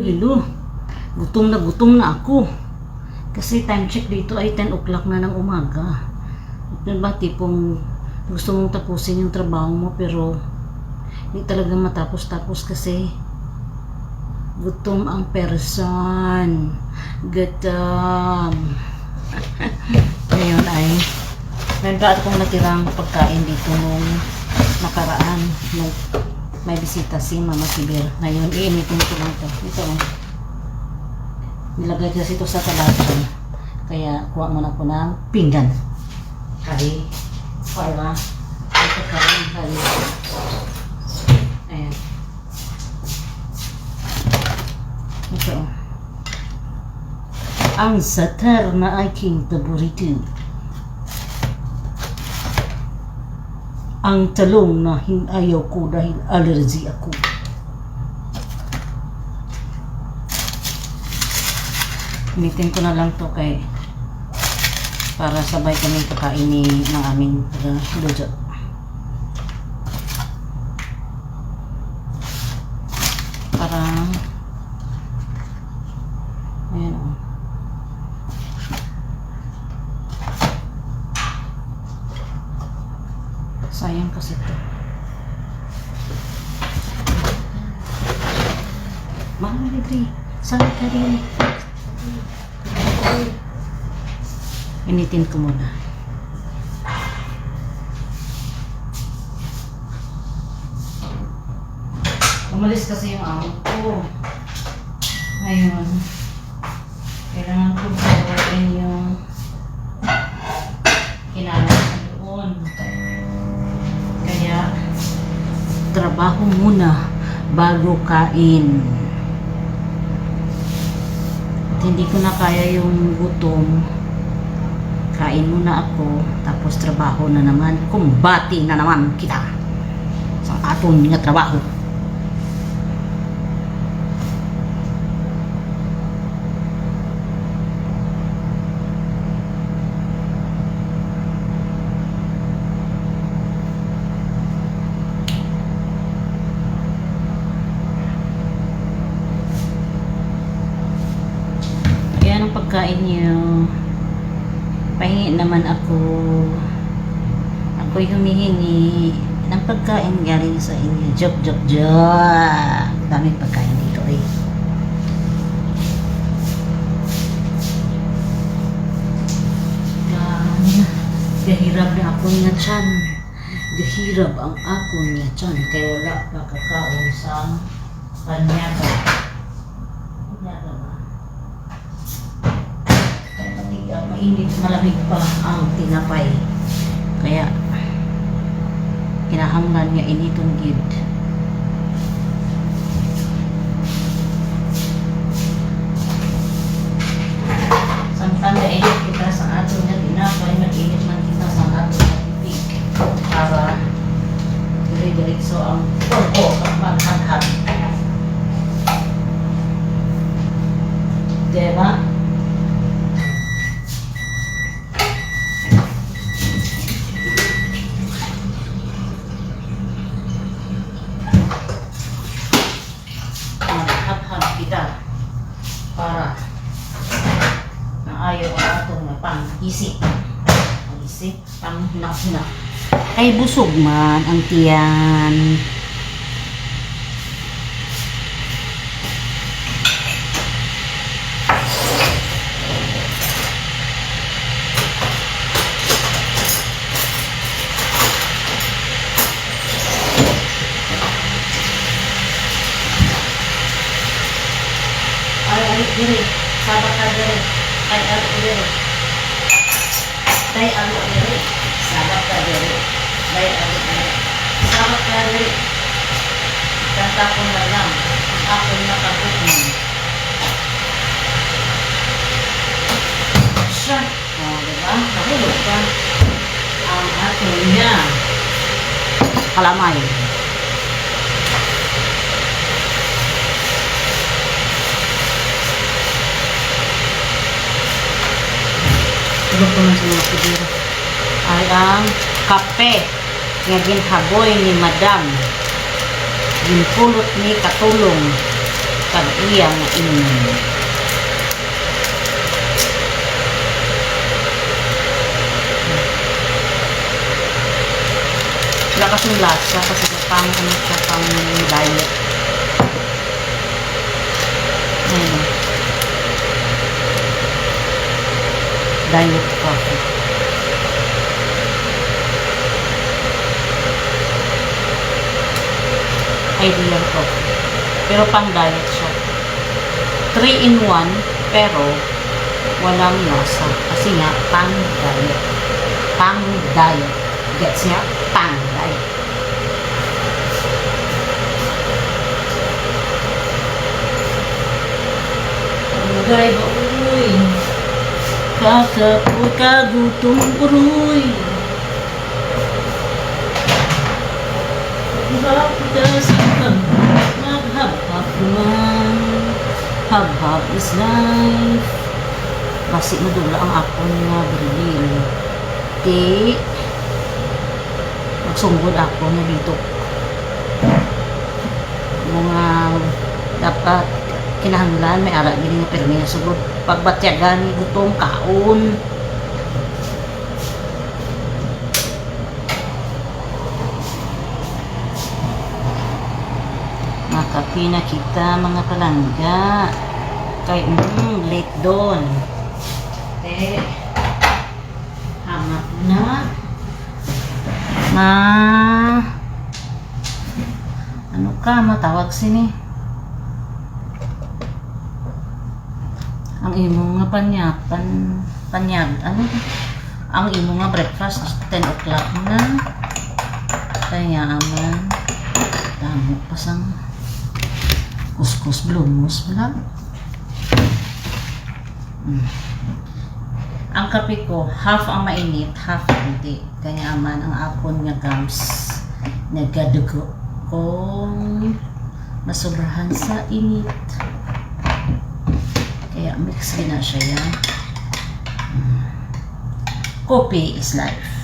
Lilo. Gutom na ako. Kasi time check dito ay 10 o'clock na ng umaga. Diba tipong gusto mong tapusin yung trabaho mo pero hindi talaga matapos-tapos kasi gutom ang person. Gutom. Ngayon ay meron pa akong natirang pagkain dito nung nakaraan nung may bisita si Mama Sibir. Ngayon, iinitin ko lang ito. Ito. Nilagay kasi ito sa talasan. Kaya, kuha muna ko ng pinggan. Kari. Para. Ito kari. Kari. Ayan. Ito. Ang satar na aking paborito. Ang talong na ayaw ko dahil allergy ako. Initin ko na lang to kay para sabay kami kakainin ng aming luto. Para ayan o. Sayang kasi ito. Mga libre. Sabi ka rin. Initin ko muna. Umalis kasi yung amo ko. Ngayon, kailangan ko bawain yung kinalas doon. Kaya, trabaho muna bago kain. At hindi ko na kaya yung gutom. Kain muna ako, tapos trabaho na naman. Kumbati na naman kita sa aton nga trabaho. Ang pagkain niyo, pahingi naman ako. Ako'y humihingi ng pagkain galing sa inyo. Joke. Daming pagkain dito eh. Gahirap na ako nga tiyan. Gahirap ang ako nga tiyan. Kaya wala pa kakaon sa panyaga. Mainit, malamig pa ang tinapay. Kaya, kinahanglan niya initong gid. Samtang nainit kita sa ato nga tinapay, mag-init man kita sa ato nga tubig. Para, dire-diretso ang porko at maghaghat. Diba? Kita para naayaw ang atong pang-isip. Pang-isip, pang-hinak-hinak. Ay busog man ang tiyan. Diri, sabat ka diri. Tay alo diri. Tay alo diri. Sabat ka diri. Tay alo diri. Sabat ka diri. Kanta ko na lang. Ako nakabukman. Siya. O, diba? Nahulog ka. Ang ato niya. Kalamay. Tulog ko na sa mga kudira. Ay ang kape nga ginhaboy ni Madam. Ginpulot ni Katulong. kag iyang inom. Wala kasing lasa kasi pang ano siya, pang diet. Ayun. Diet coffee. Ideal coffee. Pero pang diet siya. 3 in 1 pero walang lasa. Kasi nga pang diet. Pang diet. Gets niya? Pang diet. Bagay ba uy? Kakapoy kagutom uroy. Maghab-hab naman. Hab-hab is life. Basi madula ang akon nga brilil. Ti magsunggod ako na dito. Mga dapat kinahanglan may ara gini nga permi sugod pagbatyagan gutom kaon. Kape na kita mga palangga kay late doon hangat na ano ka matawag sini ang imo nga panyag ano ang imo nga breakfast 10 o'clock na kaya aman damo pasang kuskus blumos lang. Ang kape ko, half ang mainit, half hindi. Kanya man ang apon nga gums nagadugo kung masobrahan sa init. Kaya mix na siya yan. Coffee is life.